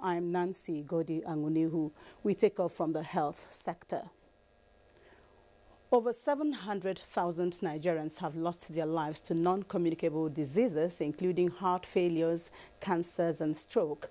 I'm Nancy Godi Angunihu. We take off from the health sector. Over 700,000 Nigerians have lost their lives to non-communicable diseases, including heart failures, cancers, and stroke.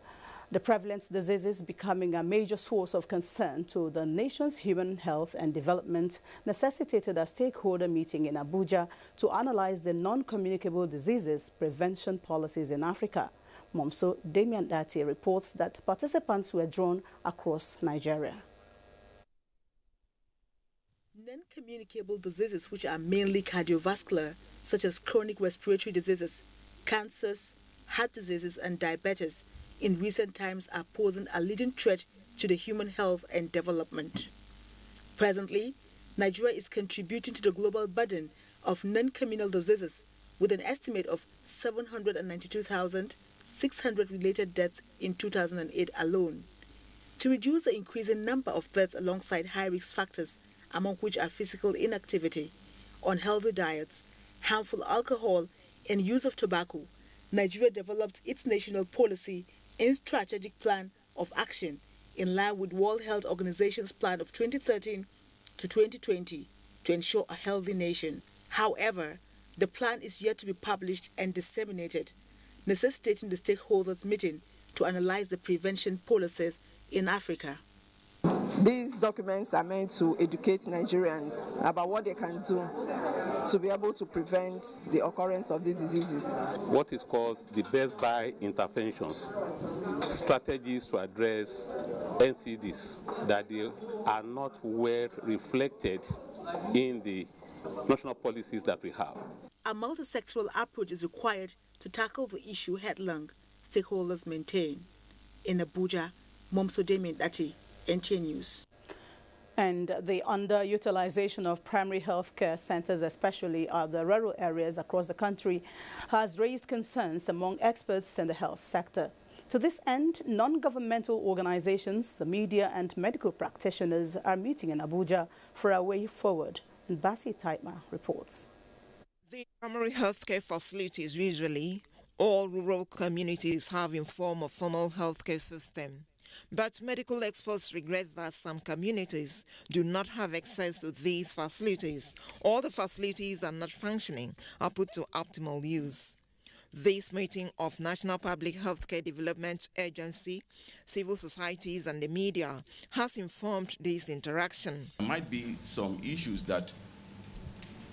The prevalent diseases becoming a major source of concern to the nation's human health and development necessitated a stakeholder meeting in Abuja to analyze the non-communicable diseases prevention policies in Africa. Momso Damian Dati reports that participants were drawn across Nigeria. Non-communicable diseases, which are mainly cardiovascular, such as chronic respiratory diseases, cancers, heart diseases, and diabetes, in recent times are posing a leading threat to the human health and development. Presently, Nigeria is contributing to the global burden of non-communicable diseases with an estimate of 792,600 related deaths in 2008 alone. To reduce the increasing number of deaths alongside high-risk factors, among which are physical inactivity, unhealthy diets, harmful alcohol, and use of tobacco, Nigeria developed its national policy and strategic plan of action in line with World Health Organization's plan of 2013 to 2020 to ensure a healthy nation. However, the plan is yet to be published and disseminated, necessitating the stakeholders meeting to analyze the prevention policies in Africa. These documents are meant to educate Nigerians about what they can do to be able to prevent the occurrence of these diseases. What is called the best buy interventions, strategies to address NCDs that they are not well reflected in the national policies that we have. A multi-sectoral approach is required to tackle the issue headlong, stakeholders maintain. In Abuja, Momso Damian Dati, NTA News. And the underutilization of primary health care centers, especially the rural areas across the country, has raised concerns among experts in the health sector. To this end, non-governmental organizations, the media and medical practitioners are meeting in Abuja for a way forward. And Basi Taitma reports. The primary healthcare facilities usually all rural communities have in form of formal healthcare system. But medical experts regret that some communities do not have access to these facilities, or the facilities are not functioning or put to optimal use. This meeting of National Public Healthcare Development Agency, civil societies and the media has informed this interaction. There might be some issues that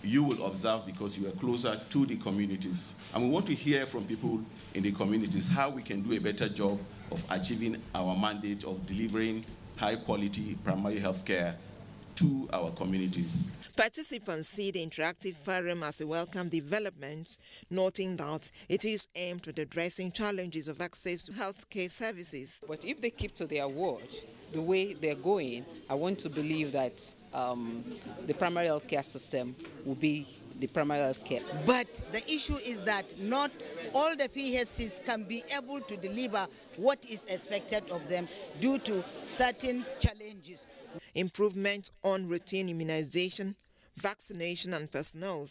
you will observe because you are closer to the communities. And we want to hear from people in the communities how we can do a better job of achieving our mandate of delivering high-quality primary health care to our communities. Participants see the interactive forum as a welcome development, noting that it is aimed at addressing challenges of access to healthcare services. But if they keep to their word, the way they're going, I want to believe that the primary health care system will be the primary health care. But the issue is that not all the PHCs can be able to deliver what is expected of them due to certain challenges. Improvement on routine immunization, vaccination and personnel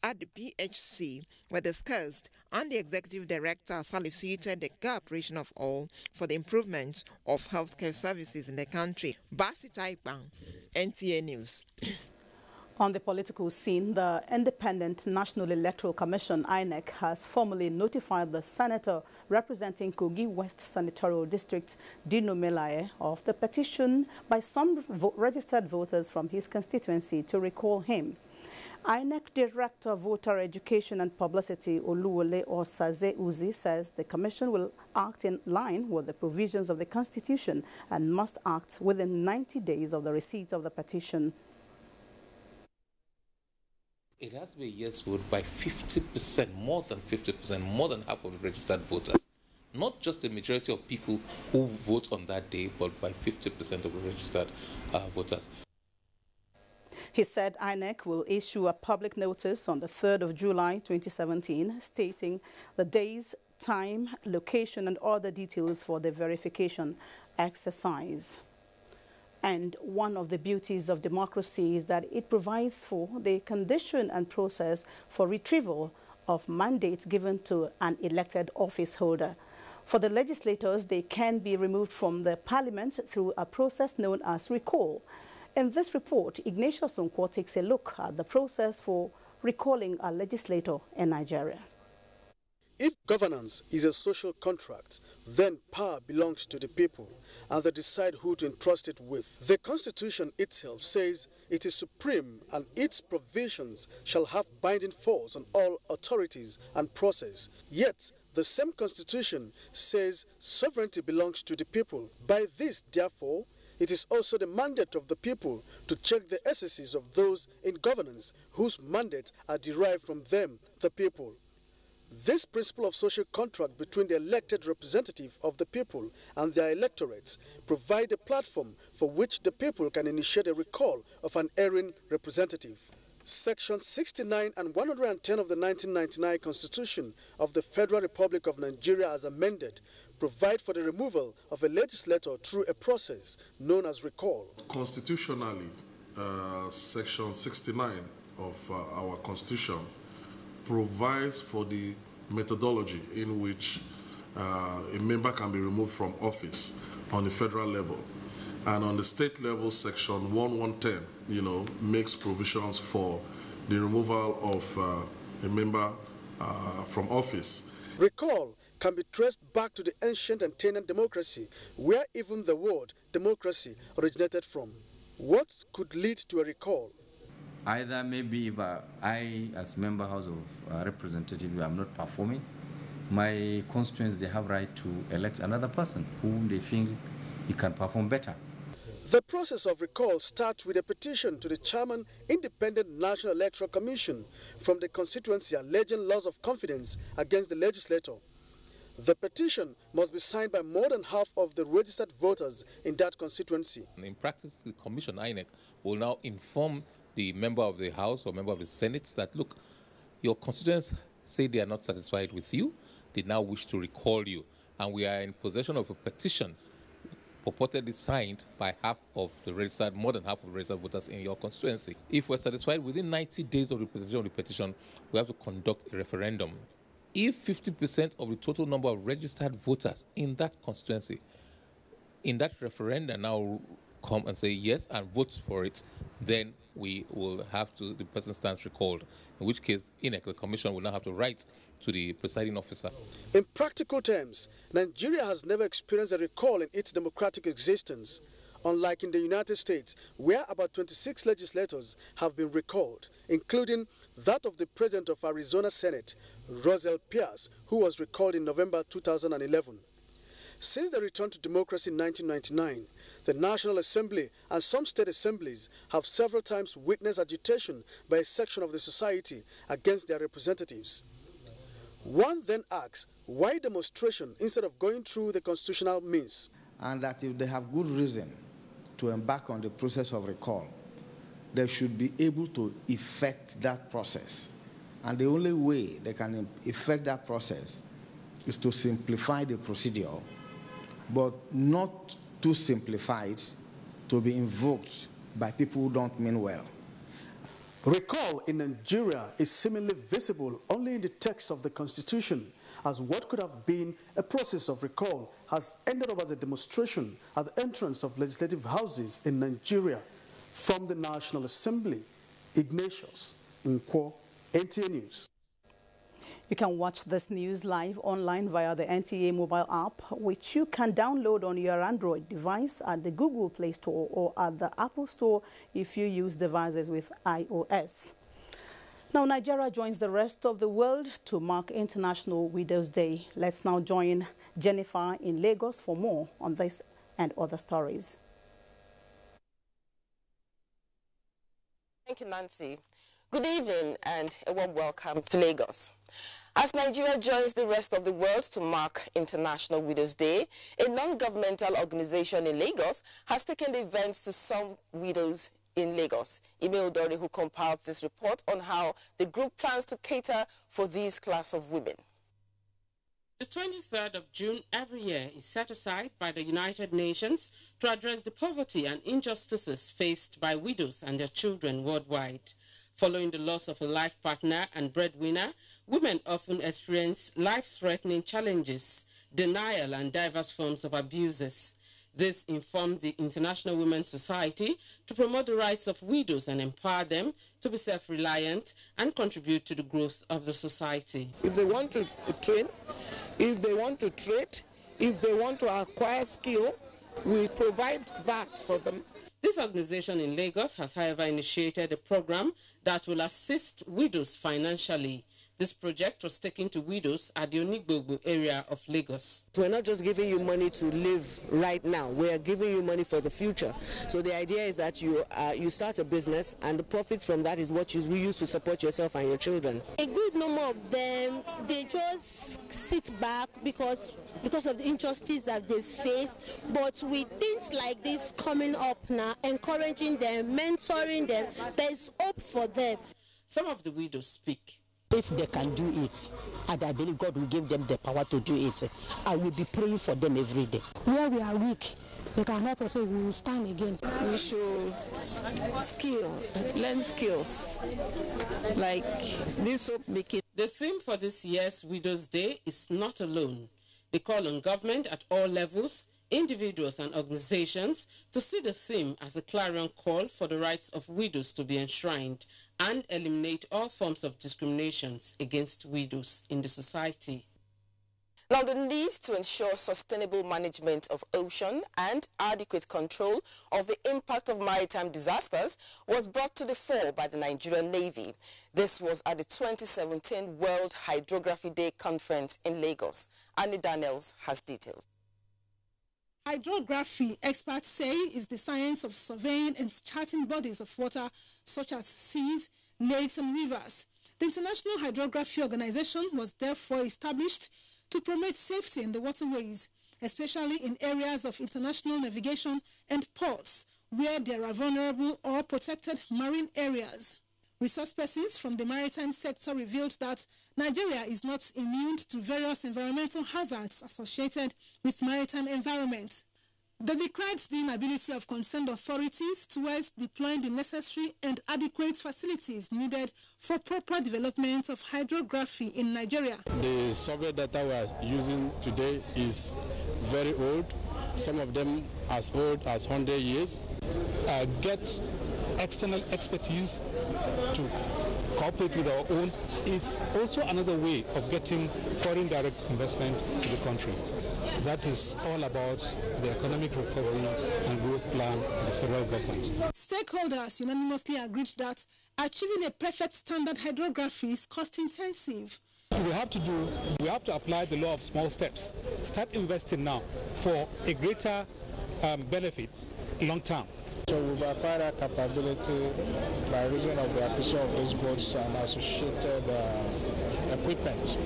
at the PHC were discussed, and the executive director solicited the cooperation of all for the improvement of healthcare services in the country. Basi Taipang, NTA News. On the political scene, the Independent National Electoral Commission, INEC, has formally notified the senator representing Kogi West Senatorial District, Dino Melaye, of the petition by some registered voters from his constituency to recall him. INEC Director Voter Education and Publicity Oluwole Osaze Uzi says the commission will act in line with the provisions of the Constitution and must act within 90 days of the receipt of the petition. It has to be a yes vote by 50%, more than 50%, more than half of the registered voters. Not just the majority of people who vote on that day, but by 50% of the registered voters. He said INEC will issue a public notice on the 3rd of July 2017 stating the days, time, location and other details for the verification exercise. And one of the beauties of democracy is that it provides for the condition and process for retrieval of mandates given to an elected office holder. For the legislators, they can be removed from the parliament through a process known as recall. In this report, Ignatius Onkwo takes a look at the process for recalling a legislator in Nigeria. If governance is a social contract, then power belongs to the people, and they decide who to entrust it with. The Constitution itself says it is supreme, and its provisions shall have binding force on all authorities and process. Yet, the same Constitution says sovereignty belongs to the people. By this, therefore, it is also the mandate of the people to check the excesses of those in governance whose mandates are derived from them, the people. This principle of social contract between the elected representative of the people and their electorates provide a platform for which the people can initiate a recall of an erring representative. Section 69 and 110 of the 1999 Constitution of the Federal Republic of Nigeria as amended provide for the removal of a legislator through a process known as recall. Constitutionally, Section 69 of our Constitution provides for the methodology in which a member can be removed from office on the federal level. And on the state level, Section 1110, makes provisions for the removal of a member from office. Recall can be traced back to the ancient and tenant democracy, where even the word democracy originated from. What could lead to a recall? Either maybe if I, as member House of Representative, am not performing, my constituents, they have right to elect another person whom they feel he can perform better. The process of recall starts with a petition to the Chairman, Independent National Electoral Commission from the constituency alleging loss of confidence against the legislator. The petition must be signed by more than half of the registered voters in that constituency. In practice, the Commission, INEC, will now inform the member of the House or member of the Senate that, look, your constituents say they are not satisfied with you, they now wish to recall you, and we are in possession of a petition purportedly signed by more than half of the registered voters in your constituency. If we're satisfied within 90 days of the presentation of the petition, we have to conduct a referendum. If 50% of the total number of registered voters in that constituency, in that referendum now come and say yes and vote for it, then we will have to, the person stands recalled, in which case INEC, the Commission, will now have to write to the presiding officer. In practical terms, Nigeria has never experienced a recall in its democratic existence, unlike in the United States, where about 26 legislators have been recalled, including that of the president of Arizona Senate, Rosel Pierce, who was recalled in November 2011. Since the return to democracy in 1999, the National Assembly and some state assemblies have several times witnessed agitation by a section of the society against their representatives. One then asks, why demonstration instead of going through the constitutional means? And that if they have good reason to embark on the process of recall, they should be able to effect that process. And the only way they can effect that process is to simplify the procedure, but not too simplified to be invoked by people who don't mean well. Recall in Nigeria is seemingly visible only in the text of the Constitution, as what could have been a process of recall has ended up as a demonstration at the entrance of legislative houses in Nigeria. From the National Assembly, Ignatius Onkwo, NTA News. You can watch this news live online via the NTA mobile app, which you can download on your Android device at the Google Play Store or at the Apple Store if you use devices with iOS. Now, Nigeria joins the rest of the world to mark International Widows' Day. Let's now join Jennifer in Lagos for more on this and other stories. Thank you, Nancy. Good evening and a warm welcome to Lagos. As Nigeria joins the rest of the world to mark International Widows' Day, a non-governmental organization in Lagos has taken the events to some widows in Lagos. Ime Odori, who compiled this report on how the group plans to cater for this class of women. The 23rd of June every year is set aside by the United Nations to address the poverty and injustices faced by widows and their children worldwide. Following the loss of a life partner and breadwinner, women often experience life-threatening challenges. denial, and diverse forms of abuses. This informed the International Women's Society to promote the rights of widows and empower them to be self-reliant and contribute to the growth of the society. If they want to train, if they want to trade, if they want to acquire skill, we provide that for them. This organization in Lagos has, however, initiated a program that will assist widows financially. This project was taken to widows at the Onigbogbo area of Lagos. We're not just giving you money to live right now. We're giving you money for the future. So the idea is that you start a business, and the profits from that is what you use to support yourself and your children. A good number of them, they just sit back because of the injustice that they face. But with things like this coming up now, encouraging them, mentoring them, there is hope for them. Some of the widows speak. If they can do it, and I believe God will give them the power to do it, I will be praying for them every day. Where we are weak, they can help us, so we will stand again. We should learn skills like this soap making. The theme for this year's Widows' Day is not alone. They call on government at all levels, individuals and organizations to see the theme as a clarion call for the rights of widows to be enshrined and eliminate all forms of discriminations against widows in the society. Now, the need to ensure sustainable management of ocean and adequate control of the impact of maritime disasters was brought to the fore by the Nigerian Navy. This was at the 2017 World Hydrography Day Conference in Lagos. Annie Daniels has details. Hydrography, experts say, is the science of surveying and charting bodies of water such as seas, lakes and rivers. The International Hydrography Organization was therefore established to promote safety in the waterways, especially in areas of international navigation and ports where there are vulnerable or protected marine areas. Resource persons from the maritime sector revealed that Nigeria is not immune to various environmental hazards associated with maritime environment. They decried the inability of concerned authorities towards deploying the necessary and adequate facilities needed for proper development of hydrography in Nigeria. The survey data we are using today is very old, some of them as old as 100 years. Get external expertise to cooperate with our own is also another way of getting foreign direct investment to the country. That is all about the economic recovery and growth plan of the federal government. Stakeholders unanimously agreed that achieving a perfect standard hydrography is cost-intensive. We have to apply the law of small steps. Start investing now for a greater benefit long term. So we've acquired our capability by reason of the acquisition of these boats and associated equipment.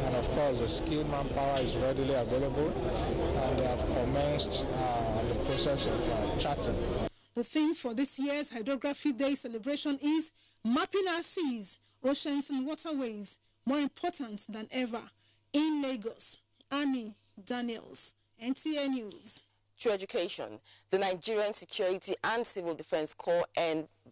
And of course, the skilled manpower is readily available, and they have commenced the process of charting. The theme for this year's Hydrography Day celebration is Mapping Our Seas, Oceans and Waterways, more important than ever. In Lagos, Annie Daniels, NTA News. To education, the Nigerian Security and Civil Defense Corps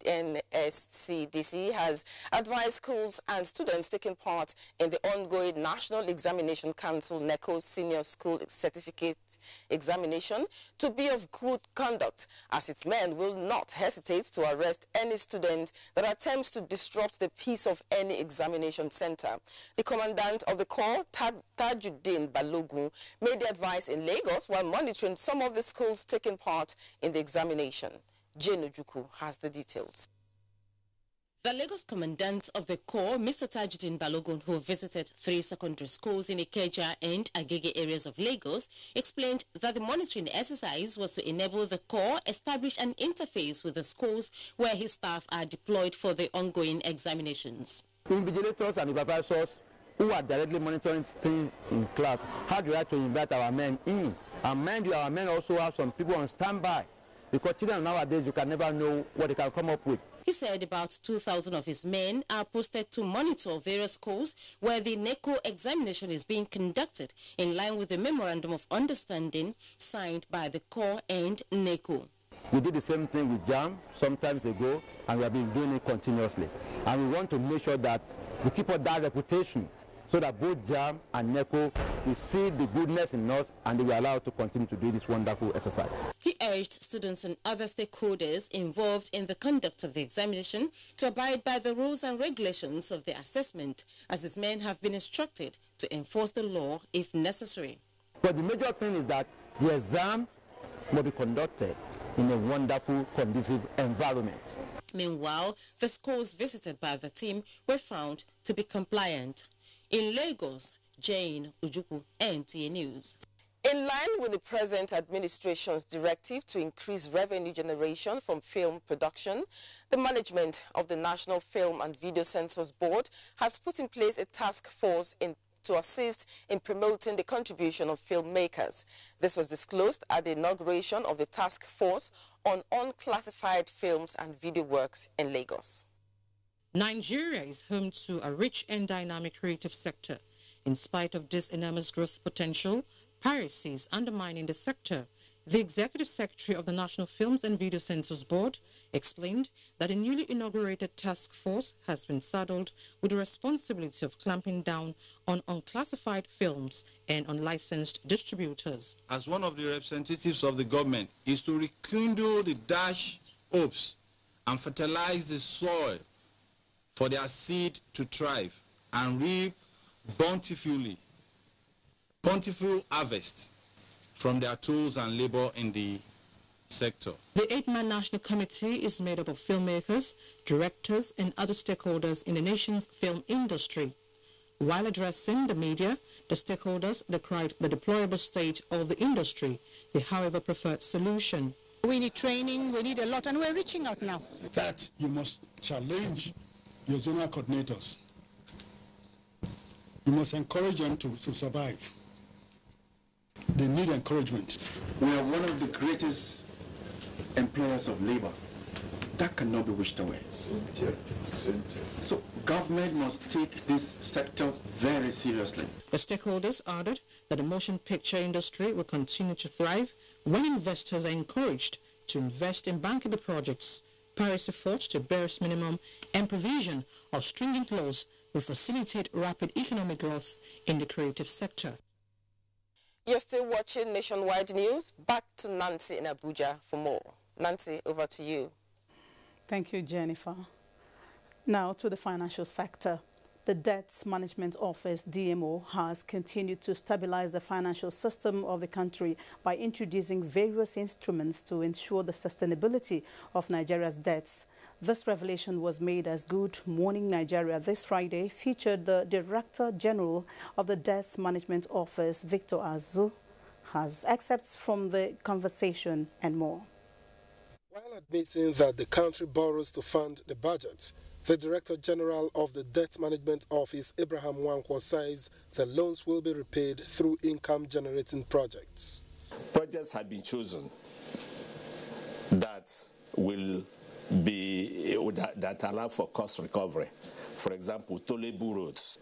NSCDC has advised schools and students taking part in the ongoing National Examination Council NECO Senior School Certificate Examination to be of good conduct, as its men will not hesitate to arrest any student that attempts to disrupt the peace of any examination center. The commandant of the Corps, Tajuddin Balogun, made the advice in Lagos while monitoring some of the schools taking part in the examination. Jane Ojuku has the details. The Lagos Commandant of the Corps, Mr. Tajuddin Balogun, who visited 3 secondary schools in Ikeja and Agege areas of Lagos, explained that the monitoring exercise was to enable the Corps establish an interface with the schools where his staff are deployed for the ongoing examinations. Invigilators and supervisors who are directly monitoring things in class had the right to invite our men in. And mind you, our men also have some people on standby, because children nowadays, you can never know what they can come up with. He said about 2,000 of his men are posted to monitor various schools where the NECO examination is being conducted in line with the Memorandum of Understanding signed by the Corps and NECO. We did the same thing with JAM some times ago, and we have been doing it continuously. And we want to make sure that we keep up that reputation so that both JAM and NECO will see the goodness in us and they will allow us to continue to do this wonderful exercise. He urged students and other stakeholders involved in the conduct of the examination to abide by the rules and regulations of the assessment, as his men have been instructed to enforce the law if necessary. But the major thing is that the exam will be conducted in a wonderful, conducive environment. Meanwhile, the schools visited by the team were found to be compliant. In Lagos, Jane Ujukwu, NTA News. In line with the present administration's directive to increase revenue generation from film production, the management of the National Film and Video Censors Board has put in place a task force to assist in promoting the contribution of filmmakers. This was disclosed at the inauguration of the task force on unclassified films and video works in Lagos. Nigeria is home to a rich and dynamic creative sector. In spite of this enormous growth potential, piracy is undermining the sector. The Executive Secretary of the National Films and Video Censors Board explained that a newly inaugurated task force has been saddled with the responsibility of clamping down on unclassified films and unlicensed distributors. As one of the representatives of the government is to rekindle the dashed hopes and fertilize the soil for their seed to thrive and reap bountiful harvest from their tools and labor in the sector. The 8-man National Committee is made up of filmmakers, directors, and other stakeholders in the nation's film industry. While addressing the media, the stakeholders decried the deplorable state of the industry. They, however, prefer solution. We need training, we need a lot, and we're reaching out now. That you must challenge your general coordinators. You must encourage them to survive. They need encouragement. We are one of the greatest employers of labor. That cannot be wished away. So government must take this sector very seriously. The stakeholders added that the motion picture industry will continue to thrive when investors are encouraged to invest in bankable projects. Paris efforts to barest minimum and provision of stringent laws will facilitate rapid economic growth in the creative sector. You're still watching Nationwide News. Back to Nancy in Abuja for more. Nancy, over to you. Thank you, Jennifer. Now to the financial sector. The Debts Management Office, DMO, has continued to stabilize the financial system of the country by introducing various instruments to ensure the sustainability of Nigeria's debts. This revelation was made as Good Morning Nigeria this Friday featured the Director General of the Debts Management Office, Victor Azu, has excerpts from the conversation and more. While admitting that the country borrows to fund the budget, the Director General of the Debt Management Office, Abraham Nwankwo, says the loans will be repaid through income-generating projects. Projects have been chosen that will be that allow for cost recovery. For example, tollable roads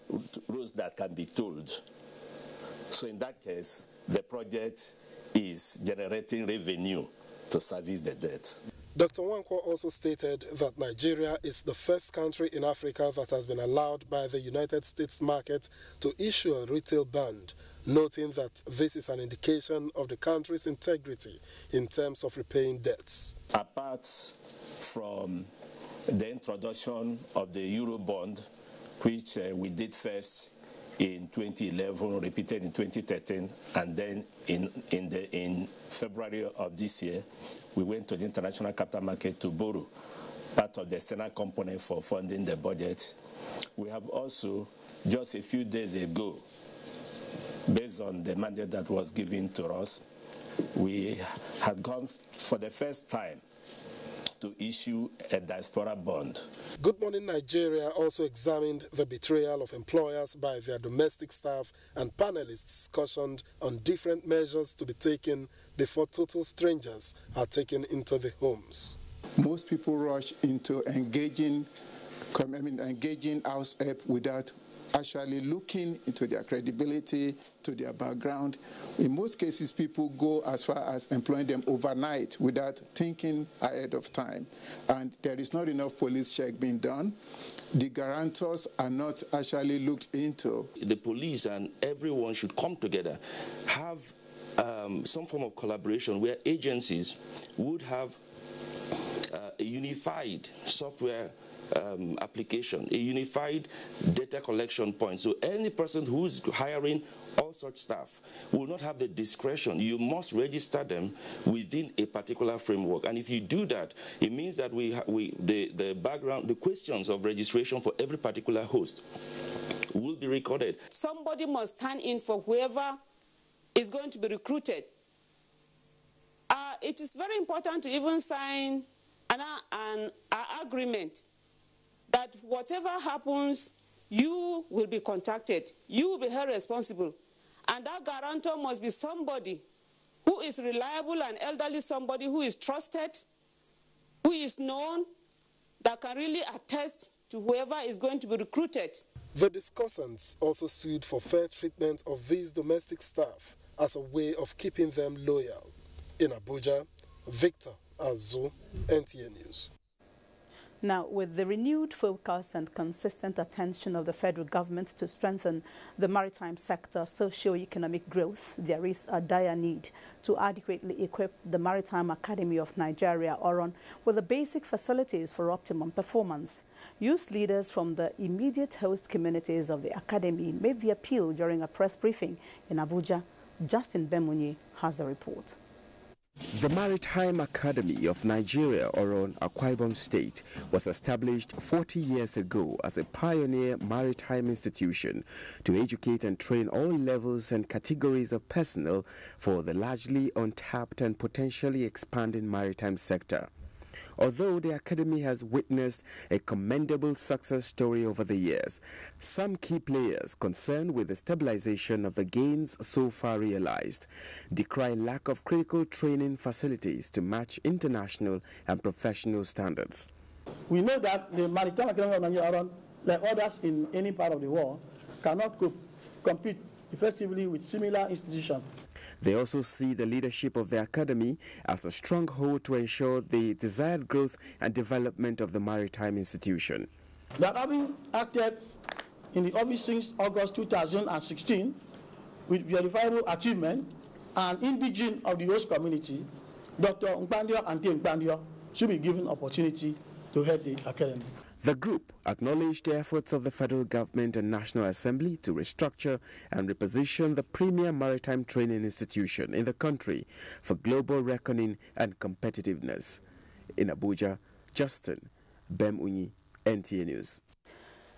that can be tolled. So in that case, the project is generating revenue to service the debt. Dr. Nwankwo also stated that Nigeria is the first country in Africa that has been allowed by the United States market to issue a retail bond, noting that this is an indication of the country's integrity in terms of repaying debts. Apart from the introduction of the Eurobond, which we did first in 2011, repeated in 2013, and then in February of this year, we went to the international capital market to borrow part of the external component for funding the budget. We have also, just a few days ago, based on the mandate that was given to us, we had gone for the first time to issue a diaspora bond. Good Morning Nigeria also examined the betrayal of employers by their domestic staff, and panelists cautioned on different measures to be taken before total strangers are taken into the homes. Most people rush into engaging house help without actually looking into their credibility, to their background. In most cases, people go as far as employing them overnight without thinking ahead of time. And there is not enough police check being done. the guarantors are not actually looked into. The police and everyone should come together, have some form of collaboration where agencies would have a unified software application, a unified data collection point. So any person who is hiring all such staff will not have the discretion. You must register them within a particular framework. And if you do that, it means that the background, the questions of registration for every particular host will be recorded. Somebody must stand in for whoever is going to be recruited. It is very important to even sign an agreement that whatever happens, you will be contacted. You will be held responsible. And that guarantor must be somebody who is reliable and elderly, somebody who is trusted, who is known, that can really attest to whoever is going to be recruited. The discussants also sued for fair treatment of these domestic staff as a way of keeping them loyal. In Abuja, Victor Azu, NTA News. Now, with the renewed focus and consistent attention of the federal government to strengthen the maritime sector socio-economic growth, there is a dire need to adequately equip the Maritime Academy of Nigeria, ORON, with the basic facilities for optimum performance. Youth leaders from the immediate host communities of the academy made the appeal during a press briefing in Abuja. Justin Bemunyi has a report. The Maritime Academy of Nigeria, ORON, Akwa Ibom State, was established 40 years ago as a pioneer maritime institution to educate and train all levels and categories of personnel for the largely untapped and potentially expanding maritime sector. Although the academy has witnessed a commendable success story over the years, some key players concerned with the stabilization of the gains so far realized decry lack of critical training facilities to match international and professional standards. We know that the Maritime Academy of Nigeria, like others in any part of the world, cannot compete effectively with similar institutions. They also see the leadership of the academy as a stronghold to ensure the desired growth and development of the maritime institution. That having acted in the office since August 2016 with verifiable achievement and indigene of the host community, Dr. Nkpandio and T. Nkpandio should be given opportunity to head the academy. The group acknowledged the efforts of the federal government and National Assembly to restructure and reposition the premier maritime training institution in the country for global reckoning and competitiveness. In Abuja, Justin Bemunyi, NTA News.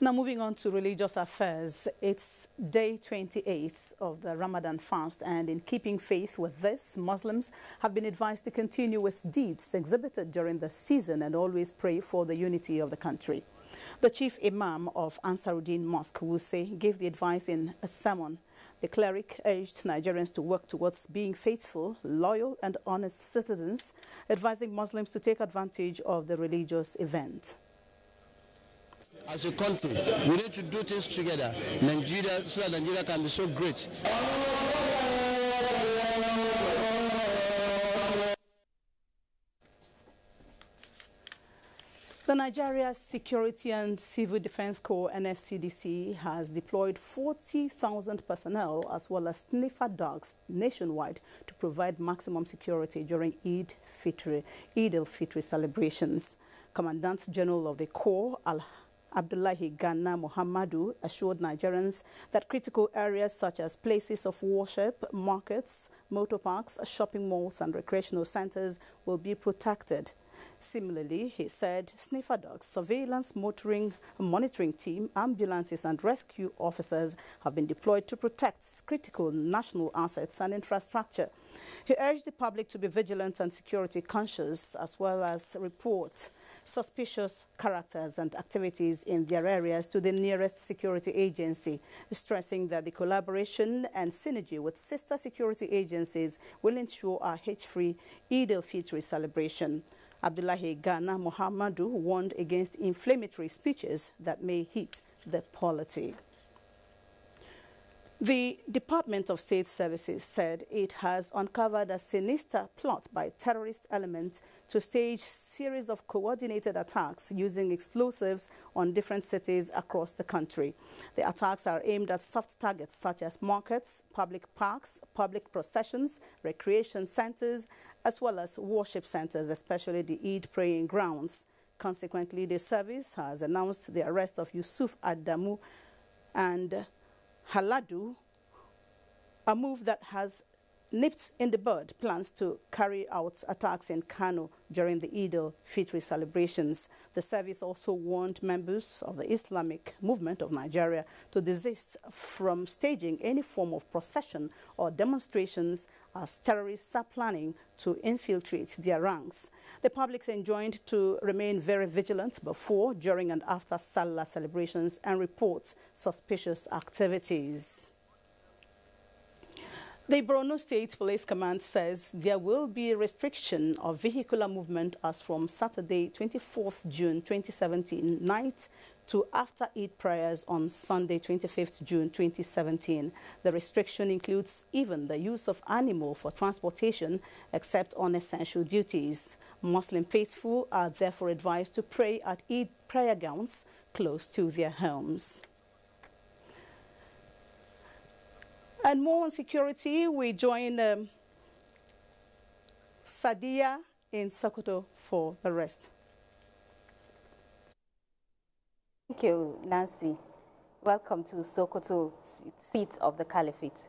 Now moving on to religious affairs, it's day 28 of the Ramadan fast, and in keeping faith with this, Muslims have been advised to continue with deeds exhibited during the season and always pray for the unity of the country. The chief imam of Ansaruddin Mosque, Wuse, gave the advice in a sermon. The cleric urged Nigerians to work towards being faithful, loyal and honest citizens, advising Muslims to take advantage of the religious event. As a country, we need to do things together, Nigeria, so that Nigeria can be so great. The Nigeria Security and Civil Defense Corps, NSCDC, has deployed 40,000 personnel as well as sniffer dogs nationwide to provide maximum security during Eid al-Fitr celebrations. Commandant General of the Corps, Abdullahi Ghana Muhammadu, assured Nigerians that critical areas such as places of worship, markets, motor parks, shopping malls and recreational centers will be protected. Similarly, he said sniffer dogs, surveillance, monitoring team, ambulances and rescue officers have been deployed to protect critical national assets and infrastructure. He urged the public to be vigilant and security conscious, as well as report suspicious characters and activities in their areas to the nearest security agency, stressing that the collaboration and synergy with sister security agencies will ensure a hitch-free Eid al-Fitr celebration. Abdullahi Ghana Muhammadu warned against inflammatory speeches that may hit the polity. The Department of State Services said it has uncovered a sinister plot by terrorist elements to stage series of coordinated attacks using explosives on different cities across the country. The attacks are aimed at soft targets such as markets, public parks, public processions, recreation centers, as well as worship centers, especially the Eid praying grounds. Consequently, the service has announced the arrest of Yusuf Adamu and Haladu, a move that has nipped in the bud plans to carry out attacks in Kano during the Eid al-Fitr celebrations. The service also warned members of the Islamic movement of Nigeria to desist from staging any form of procession or demonstrations as terrorists are planning to infiltrate their ranks. The public is enjoined to remain very vigilant before, during and after Salah celebrations and report suspicious activities. The Borno State Police Command says there will be a restriction of vehicular movement as from Saturday, 24th June 2017 night to after Eid prayers on Sunday, 25th June 2017. The restriction includes even the use of animal for transportation except on essential duties. Muslim faithful are therefore advised to pray at Eid prayer grounds close to their homes. And more on security, we join Sadia in Sokoto for the rest. Thank you, Nancy. Welcome to Sokoto, seat of the Caliphate.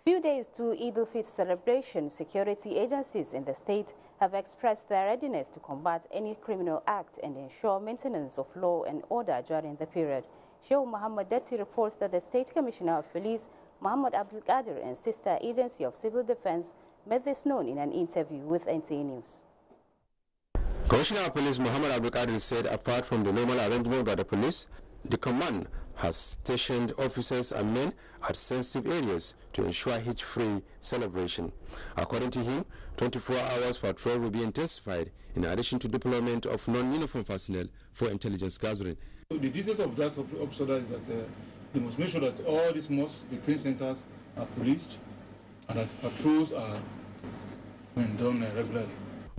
Few days to Eid al-Fitr celebration, security agencies in the state have expressed their readiness to combat any criminal act and ensure maintenance of law and order during the period. Sheikh Muhammad Datti reports that the State Commissioner of Police, Muhammad Abdul Qadir, and sister agency of Civil Defense made this known in an interview with NTA News. Commissioner of Police Muhammad Abdul Qadir said apart from the normal arrangement by the police, the command has stationed officers and men at sensitive areas to ensure hitch-free celebration. According to him, 24 hours patrol will be intensified in addition to deployment of non-uniform personnel for intelligence gathering. The details of that episode is that they must make sure that all these mosques, the print centers, are policed and that patrols are done regularly.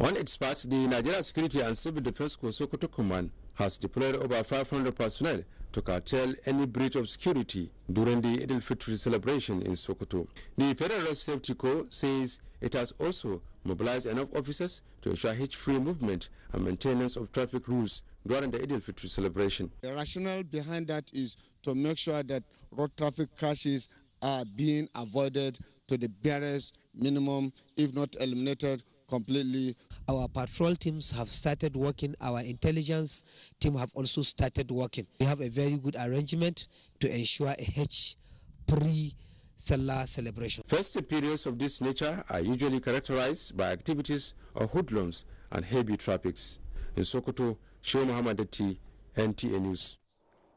On its part, the Nigerian Security and Civil Defense Corps Sokoto Command has deployed over 500 personnel to curtail any breach of security during the Eid al-Fitr celebration in Sokoto. The Federal Road Safety Corps says it has also mobilized enough officers to ensure hitch-free movement and maintenance of traffic rules during the Eid al-Fitr celebration. The rationale behind that is to make sure that road traffic crashes are being avoided to the barest minimum, if not eliminated completely. Our patrol teams have started working. Our intelligence team have also started working. We have a very good arrangement to ensure a hitch-free Salah celebration. Festive periods of this nature are usually characterized by activities of hoodlums and heavy traffics. In Sokoto, Sheikh Muhammad Datti, NTA News.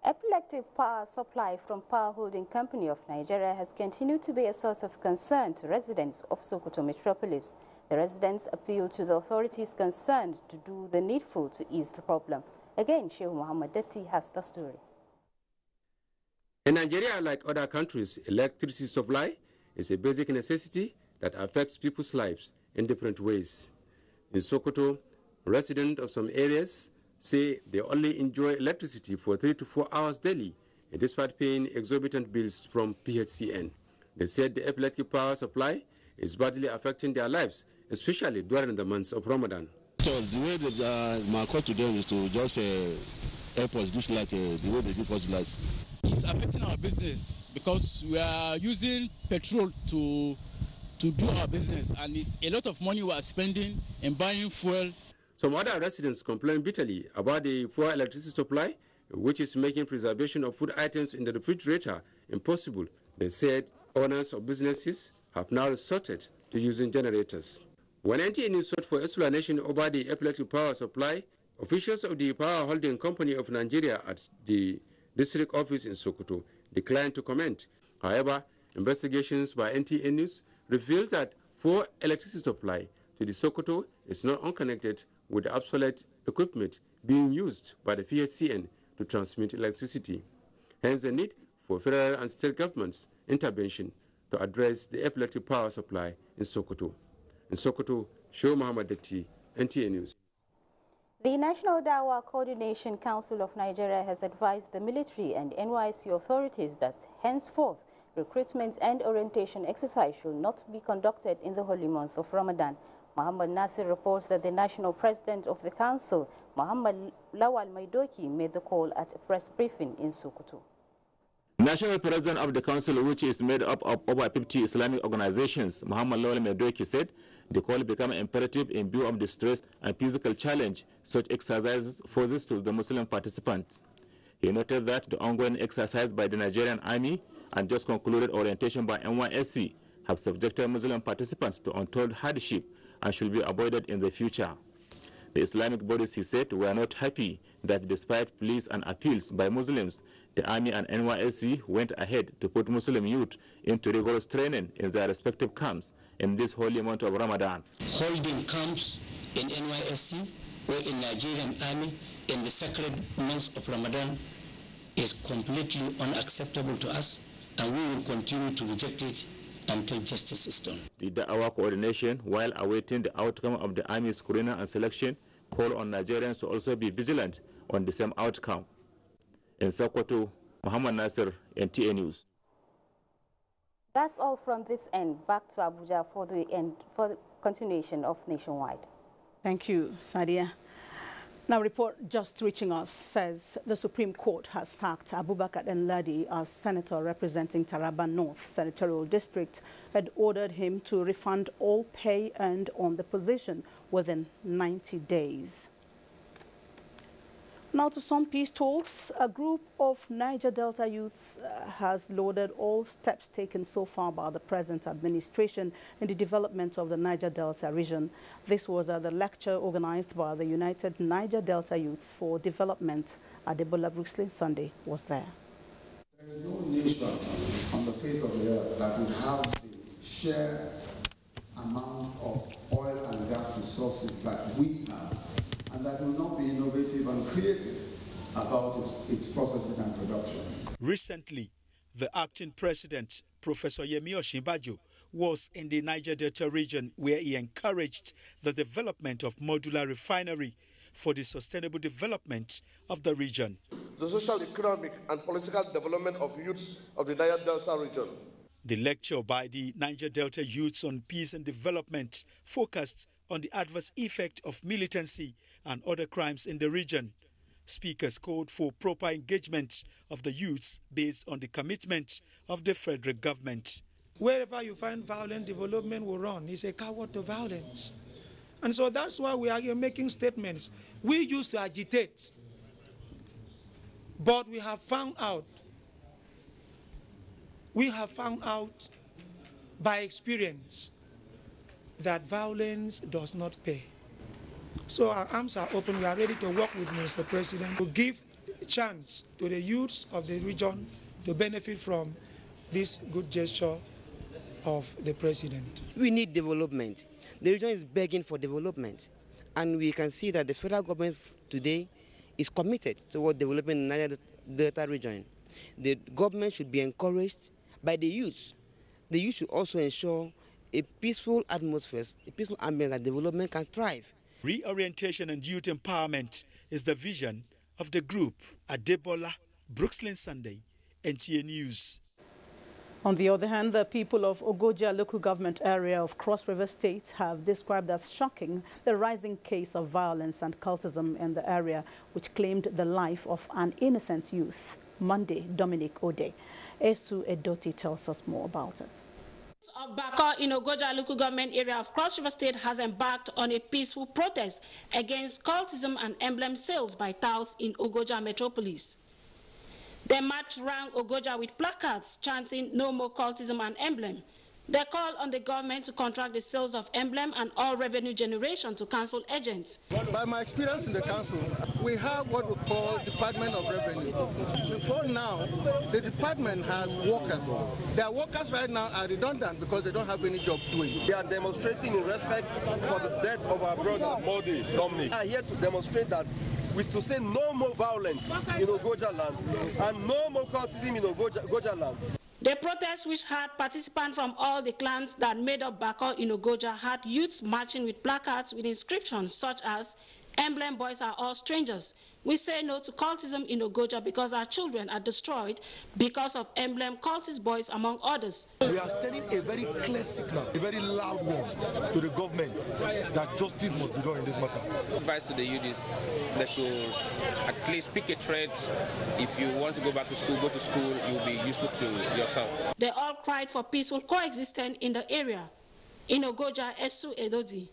Epileptic power supply from Power Holding Company of Nigeria has continued to be a source of concern to residents of Sokoto metropolis. The residents appeal to the authorities concerned to do the needful to ease the problem. Again, Sheikh Muhammad Datti has the story. In Nigeria, like other countries, electricity supply is a basic necessity that affects people's lives in different ways. In Sokoto, residents of some areas say they only enjoy electricity for 3 to 4 hours daily, despite paying exorbitant bills from PHCN. They said the epileptic power supply is badly affecting their lives, especially during the months of Ramadan. So the way that my call to them is to just help us this light, the way they give us light. It's affecting our business because we are using petrol to do our business, and it's a lot of money we are spending in buying fuel. Some other residents complain bitterly about the poor electricity supply, which is making preservation of food items in the refrigerator impossible. They said owners of businesses have now resorted to using generators. When NTA News sought for explanation over the epileptic power supply, officials of the Power Holding Company of Nigeria at the district office in Sokoto declined to comment. However, investigations by NTA News revealed that poor electricity supply to the Sokoto is not unconnected with the obsolete equipment being used by the PHCN to transmit electricity. Hence the need for federal and state governments intervention to address the epileptic power supply in Sokoto. In Sokoto, Show Muhammad Datti, NTA News. The National Dawa Coordination Council of Nigeria has advised the military and NYSC authorities that henceforth recruitment and orientation exercise should not be conducted in the holy month of Ramadan. Muhammad Nasir reports that the national president of the council, Muhammad Lawal Maidoki, made the call at a press briefing in Sokoto. National President of the Council, which is made up of over 50 Islamic organizations, Muhammad Lawal Maidoki, said the call became imperative in view of the stress and physical challenge such exercises poses to the Muslim participants. He noted that the ongoing exercise by the Nigerian Army and just concluded orientation by NYSC have subjected Muslim participants to untold hardship and should be avoided in the future. The Islamic bodies, he said, were not happy that despite pleas and appeals by Muslims, the Army and NYSC went ahead to put Muslim youth into rigorous training in their respective camps in this holy month of Ramadan. Holding camps in NYSC or in Nigerian Army in the sacred month of Ramadan is completely unacceptable to us, and we will continue to reject it until justice is done. The Da'awah coordination, while awaiting the outcome of the Army screening and selection, call on Nigerians to also be vigilant on the same outcome. In Sokoto, Muhammad Nasir, NTA News. That's all from this end. Back to Abuja for the continuation of Nationwide. Thank you, Sadia. Now, a report just reaching us says the Supreme Court has sacked Abubakar Enladi as senator representing Taraba North Senatorial District and ordered him to refund all pay earned on the position within 90 days. Now to some peace talks. A group of Niger Delta youths has lauded all steps taken so far by the present administration in the development of the Niger Delta region. This was at the lecture organized by the United Niger Delta Youths for Development. Adebola Brooksling Sunday was there. There is no nation on the face of the earth that would have the sheer amount of oil and gas resources that we have, and that will not be innovative and creative about its processing and production. Recently, the acting president, Professor Yemi Osinbajo, was in the Niger Delta region where he encouraged the development of modular refinery for the sustainable development of the region. The social, economic and political development of youths of the Niger Delta region. The lecture by the Niger Delta Youths on Peace and Development focused on the adverse effect of militancy and other crimes in the region. Speakers called for proper engagement of the youths based on the commitment of the federal government. Wherever you find violent development will run. It's a coward to violence. And so that's why we are here making statements. We used to agitate, but we have found out by experience that violence does not pay. So our arms are open. We are ready to work with Mr. President to give a chance to the youths of the region to benefit from this good gesture of the President. We need development. The region is begging for development. And we can see that the federal government today is committed toward developing the Niger Delta region. The government should be encouraged by the youth. The youth should also ensure a peaceful atmosphere, a peaceful ambience that development can thrive. Reorientation and youth empowerment is the vision of the group. Adebola Brooksland Sunday, NTA News. On the other hand, the people of Abuja local government area of Cross River State have described as shocking the rising case of violence and cultism in the area, which claimed the life of an innocent youth. Monday, Dominic Ode. Esu Edoti tells us more about it. Of Baka in Ogoja local government area of Cross River State has embarked on a peaceful protest against cultism and emblem sales by touts in Ogoja metropolis. They marched around Ogoja with placards chanting "No more cultism and emblem." They call on the government to contract the sales of emblem and all revenue generation to council agents. By my experience in the council, we have what we call Department of Revenue. Before now, the department has workers. Their workers right now are redundant because they don't have any job doing. We are demonstrating in respect for the death of our brother, Modi Dominic. We are here to demonstrate that with to say no more violence in Ogoja land and no more cultism in Ogoja land. The protest, which had participants from all the clans that made up Bako in Ogoja, had youths marching with placards with inscriptions such as "Emblem boys are all strangers. We say no to cultism in Ogoja because our children are destroyed because of emblem cultist boys," among others. We are sending a very clear signal, a very loud one to the government that justice must be done in this matter. Advice to the youth is they should at least pick a trade. If you want to go back to school, go to school, you'll be useful to yourself. They all cried for peaceful coexistence in the area. In Ogoja, Esu Edodi,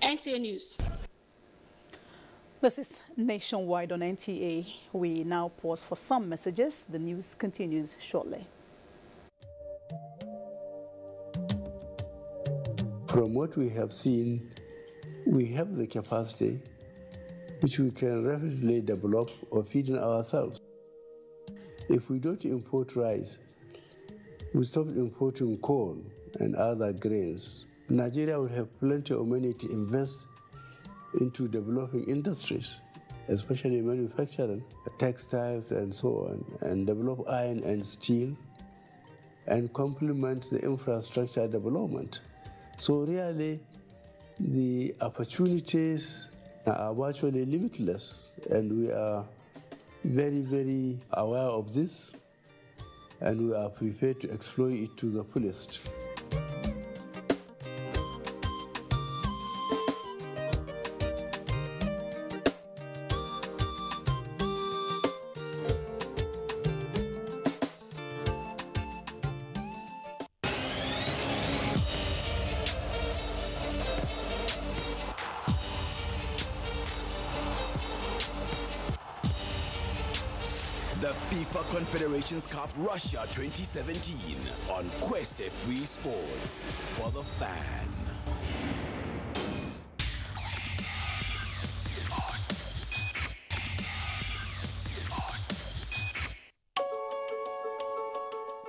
NTA News. This is Nationwide on NTA. We now pause for some messages. The news continues shortly. From what we have seen, we have the capacity which we can rapidly develop or feed in ourselves. If we don't import rice, we stop importing corn and other grains, Nigeria will have plenty of money to invest into developing industries, especially manufacturing, textiles and so on, and develop iron and steel, and complement the infrastructure development. So really, the opportunities are virtually limitless, and we are very, very aware of this, and we are prepared to exploit it to the fullest. The FIFA Confederations Cup Russia 2017 on Kwese Free Sports for the fan.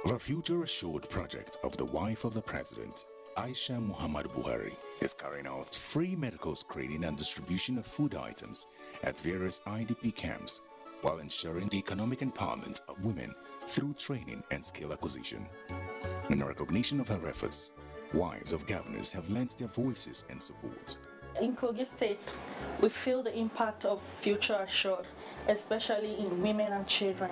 The Future Assured project of the wife of the president, Aisha Muhammad Buhari, is carrying out free medical screening and distribution of food items at various IDP camps, while ensuring the economic empowerment of women through training and skill acquisition. In recognition of her efforts, wives of governors have lent their voices and support. In Kogi State, we feel the impact of Future Assured, especially in women and children.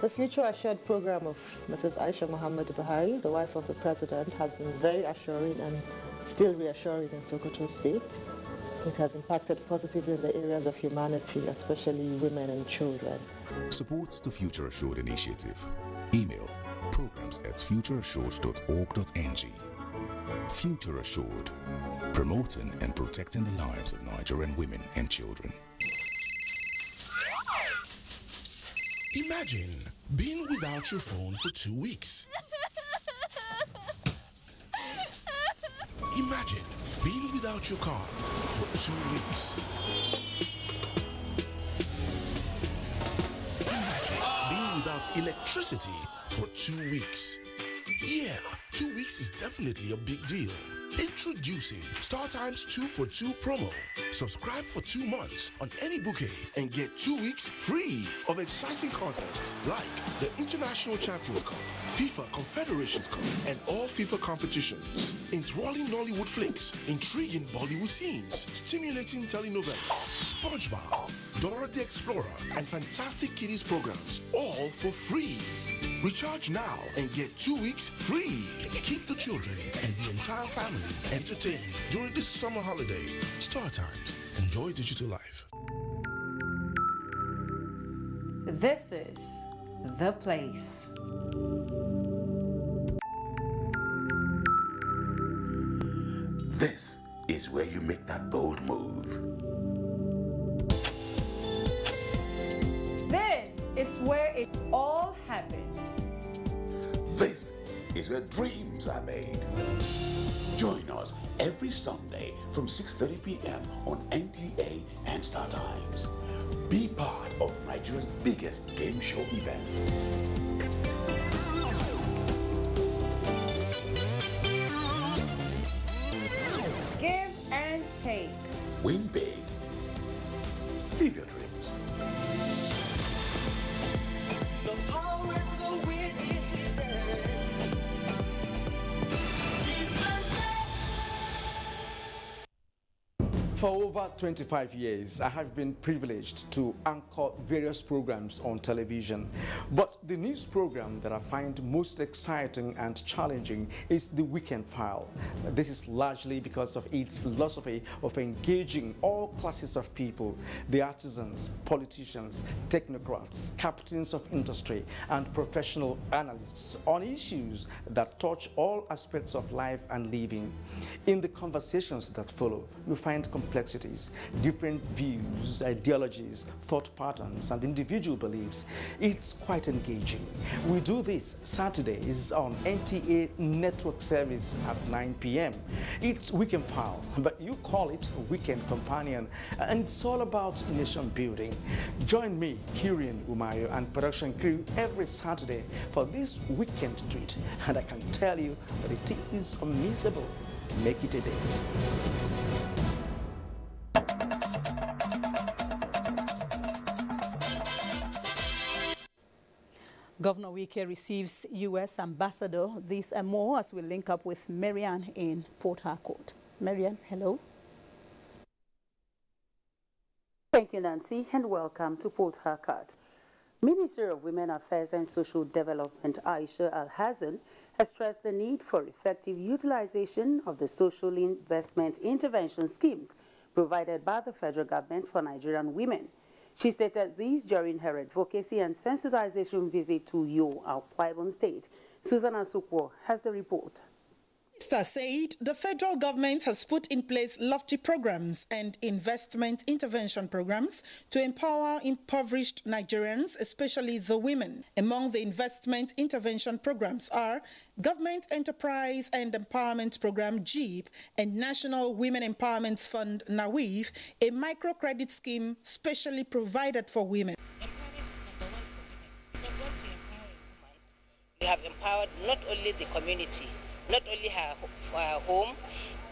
The Future Assured program of Mrs. Aisha Muhammad Buhari, the wife of the president, has been very assuring and still reassuring in Sokoto State. It has impacted positively in the areas of humanity, especially women and children. Supports the Future Assured initiative. Email programs@futureassured.org.ng. Future Assured, promoting and protecting the lives of Nigerian women and children. Imagine being without your phone for 2 weeks. Imagine being without your car for 2 weeks. Imagine being without electricity for 2 weeks. Yeah, 2 weeks is definitely a big deal. Introducing StarTimes 2 for 2 promo. Subscribe for 2 months on any bouquet and get 2 weeks free of exciting content like the International Champions Cup, FIFA Confederations Cup, and all FIFA competitions. Enthralling Nollywood flicks, intriguing Bollywood scenes, stimulating telenovelas, SpongeBob, Dora the Explorer, and fantastic kiddies programs, all for free. Recharge now and get 2 weeks free. Keep the children and the entire family entertained during this summer holiday. StarTimes. Enjoy digital life. This is The Place. This is where you make that bold move. This is where it all happens. This is where dreams are made. Join us every Sunday from 6:30 p.m. on NTA and StarTimes. Be part of Nigeria's biggest game show event. Give and take. Win big. Live your dreams. The power to win is within. over 25 years, I have been privileged to anchor various programs on television. But the news program that I find most exciting and challenging is The Weekend File. This is largely because of its philosophy of engaging all classes of people, the artisans, politicians, technocrats, captains of industry, and professional analysts on issues that touch all aspects of life and living. In the conversations that follow, you find complexities, different views, ideologies, thought patterns, and individual beliefs. It's quite engaging. We do this Saturdays on NTA Network Service at 9 p.m. It's Weekend File, but you call it Weekend Companion, and it's all about nation building. Join me, Kirian Umayo, and production crew every Saturday for this weekend treat, and I can tell you that it is unmissable. Make it a day. Governor Wike receives U.S. Ambassador. This and more as we link up with Marianne in Port Harcourt. Marianne, hello. Thank you, Nancy, and welcome to Port Harcourt. Minister of Women Affairs and Social Development Aisha Al-Hassan has stressed the need for effective utilization of the social investment intervention schemes provided by the federal government for Nigerian women. She stated this during her advocacy and sensitization visit to Akwa Ibom State. Susan Asukwo has the report. Minister said the federal government has put in place lofty programs and investment intervention programs to empower impoverished Nigerians, especially the women. Among the investment intervention programs are Government Enterprise and Empowerment Program GEEP and National Women Empowerment Fund NAWIF, a microcredit scheme specially provided for women. Because once you empower a woman, you have empowered not only the community, not only her home,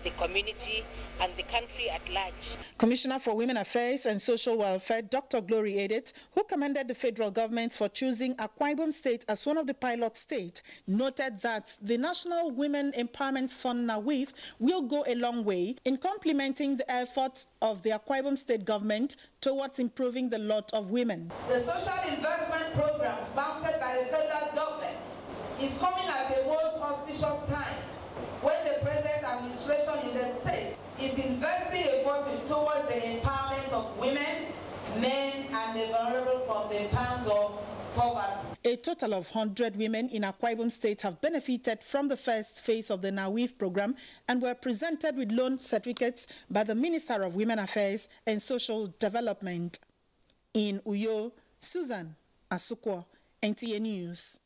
the community, and the country at large. Commissioner for Women Affairs and Social Welfare, Dr. Glory Edet, who commended the federal government for choosing Akwa Ibom State as one of the pilot states, noted that the National Women Empowerment Fund NAWIF will go a long way in complementing the efforts of the Akwa Ibom State government towards improving the lot of women. The social investment programs mounted by the federal government is coming at the most auspicious time when the present administration in the state is investing a fortune towards the empowerment of women, men, and the vulnerable from the pangs of poverty. A total of 100 women in Akwa Ibom State have benefited from the first phase of the NAWIF program and were presented with loan certificates by the Minister of Women Affairs and Social Development. In Uyo, Susan Asukwo, NTA News.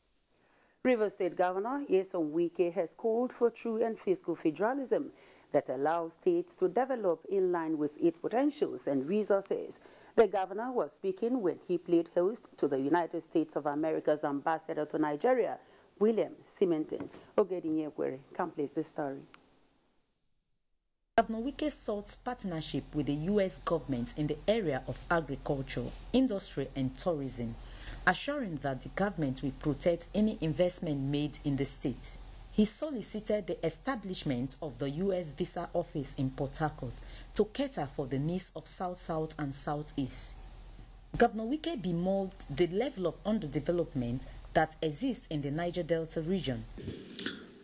Rivers State Governor Nyesom Wike has called for true and fiscal federalism that allows states to develop in line with its potentials and resources. The governor was speaking when he played host to the United States of America's ambassador to Nigeria, William Simonton. Ogedinyekwere completes the story. Governor Wike sought partnership with the U.S. government in the area of agriculture, industry and tourism, assuring that the government will protect any investment made in the state. He solicited the establishment of the U.S. Visa Office in Port Harcourt to cater for the needs of South-South and South-East. Governor Wike bemoaned the level of underdevelopment that exists in the Niger Delta region.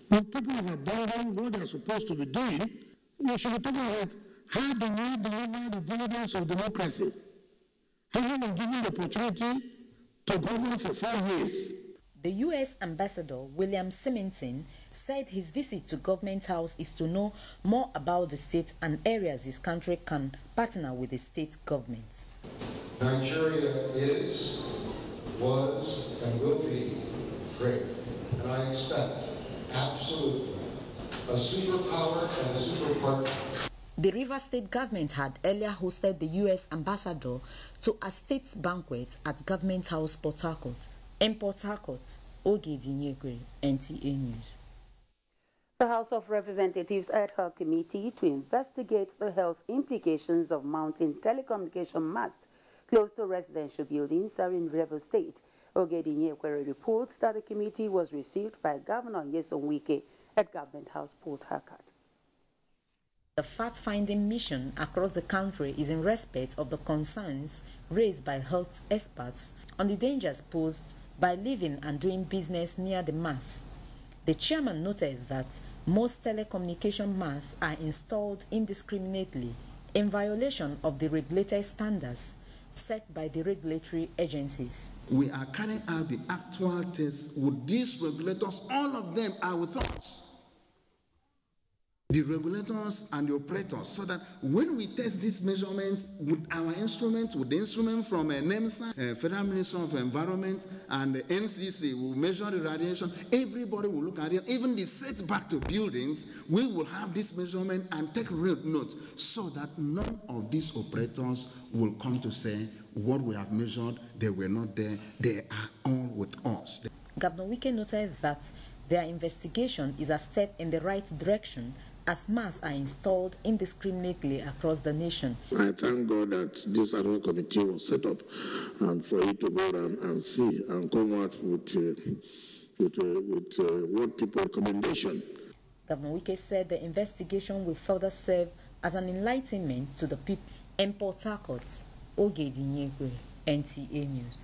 When people have abandoned what they're supposed to be doing, we should be talking about how do we deliver the dividends of democracy. Having been given the opportunity to govern for 4 years. The U.S. Ambassador William Simonton said his visit to Government House is to know more about the state and areas his country can partner with the state governments. Nigeria is, was, and will be great. And I expect, absolutely, a superpower and a super partner. The Rivers State government had earlier hosted the U.S. ambassador to a state banquet at Government House, Port Harcourt. In Port Harcourt, Ogedinyekwere, NTA News. The House of Representatives ad hoc committee to investigate the health implications of mounting telecommunication masts close to residential buildings are in Rivers State. Ogedinyekwere reports that the committee was received by Governor Nyesom Wike at Government House, Port Harcourt. The fact-finding mission across the country is in respect of the concerns raised by health experts on the dangers posed by living and doing business near the masts. The chairman noted that most telecommunication masts are installed indiscriminately in violation of the regulated standards set by the regulatory agencies. We are carrying out the actual tests with these regulators. All of them are with us, the regulators and the operators, so that when we test these measurements with our instruments, with the instrument from NEMSA, Federal Ministry of Environment, and the NCC, will measure the radiation. Everybody will look at it. Even the setback to buildings, we will have this measurement and take real note, so that none of these operators will come to say what we have measured, they were not there. They are all with us. Governor Wike noted that their investigation is a step in the right direction, as masts are installed indiscriminately across the nation. I thank God that this ad hoc committee was set up, and for it to go around and see and come out with what people recommendation. Governor Wike said the investigation will further serve as an enlightenment to the people. In Port Harcourt, Ogedinyekwe, NTA News.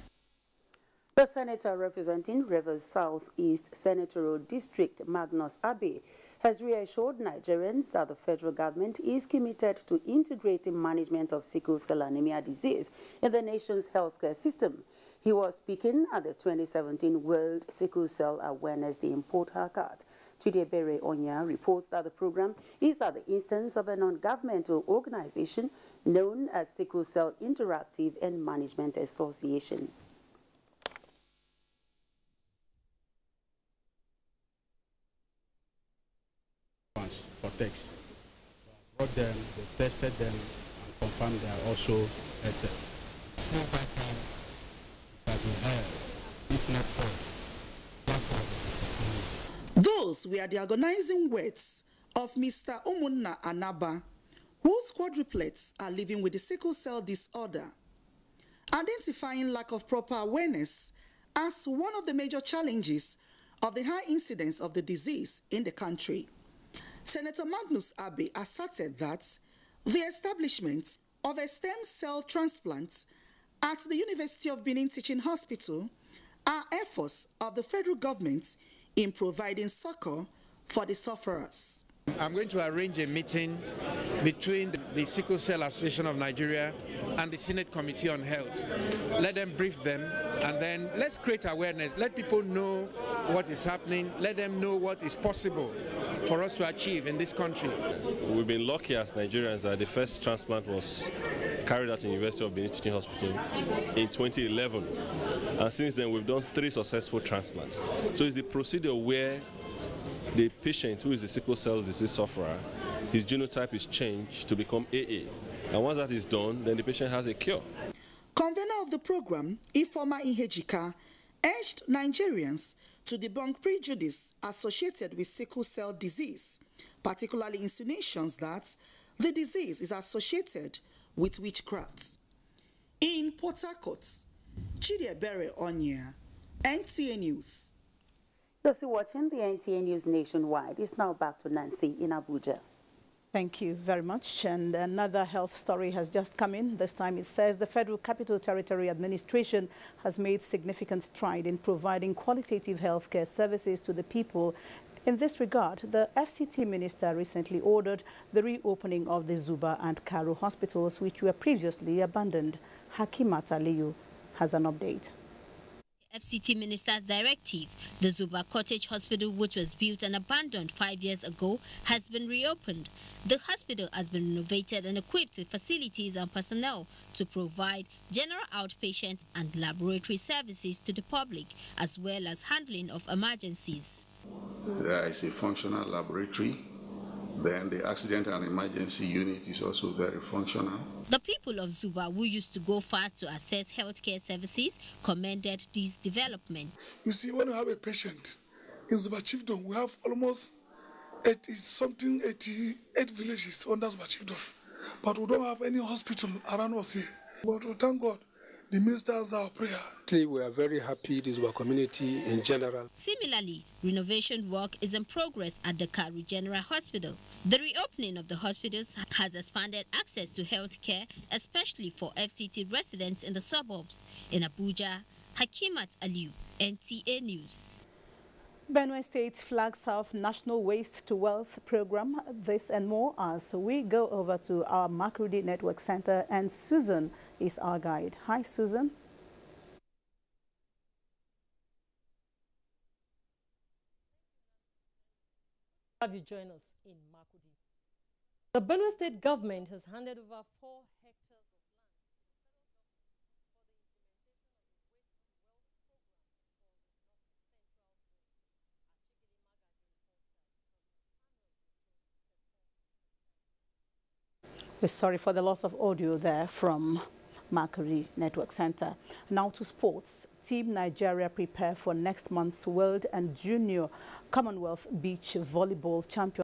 The senator representing Rivers South-East Senatorial District, Magnus Abe, has reassured Nigerians that the federal government is committed to integrating management of sickle cell anemia disease in the nation's healthcare system. He was speaking at the 2017 World Sickle Cell Awareness Day in Port Harcourt. Chidiebere Onya reports that the program is at the instance of a non-governmental organization known as Sickle Cell Interactive and Management Association. For tests. I brought them, they tested them, and confirmed they are also SS. Those were the organizing words of Mr. Umunna Anaba, whose quadruplets are living with the sickle cell disorder, identifying lack of proper awareness as one of the major challenges of the high incidence of the disease in the country. Senator Magnus Abe asserted that the establishment of a stem cell transplant at the University of Benin Teaching Hospital are efforts of the federal government in providing succor for the sufferers. I'm going to arrange a meeting between the Sickle Cell Association of Nigeria and the Senate Committee on Health. Let them brief them, and then let's create awareness. Let people know what is happening. Let them know what is possible for us to achieve in this country. We've been lucky as Nigerians that the first transplant was carried out in the University of Benin Teaching Hospital in 2011. And since then, we've done 3 successful transplants. So it's the procedure where the patient who is a sickle cell disease sufferer, his genotype is changed to become AA. And once that is done, then the patient has a cure. Convener of the program, Ifeoma Ihejika, urged Nigerians to debunk prejudice associated with sickle cell disease, particularly insinuations that the disease is associated with witchcraft. In Port Harcourt, Chidiebere Onya, NTA News. You're still watching the NTA News Nationwide. It's now back to Nancy in Abuja. Thank you very much. And another health story has just come in. This time it says the Federal Capital Territory Administration has made significant stride in providing qualitative healthcare services to the people. In this regard, the FCT minister recently ordered the reopening of the Zuba and Karo hospitals, which were previously abandoned. Hakimat Aliyu has an update. FCT Minister's directive, the Zuba Cottage Hospital, which was built and abandoned 5 years ago, has been reopened. The hospital has been renovated and equipped with facilities and personnel to provide general outpatient and laboratory services to the public, as well as handling of emergencies. There is a functional laboratory. Then the accident and emergency unit is also very functional. The people of Zuba, who used to go far to access healthcare services, commended this development. You see, when you have a patient in Zuba Chiefdom, we have almost 88 villages under Zuba Chiefdom. But we don't have any hospital around us here. But we thank God The minister answered our prayer. We are very happy. This is our community in general. Similarly, renovation work is in progress at the Karu General Hospital. The reopening of the hospitals has expanded access to health care, especially for FCT residents in the suburbs. In Abuja, Hakimat Aliu, NTA News. Benue State flags off National Waste to Wealth program. This and more as we go over to our Makurdi Network Center, and Susan is our guide. Hi, Susan. Have you join us in Makurdi? The Benue State government has handed over 4 hectares of We're sorry for the loss of audio there from Makurdi Network Center. Now to sports. Team Nigeria prepare for next month's World and Junior Commonwealth Beach Volleyball Championship.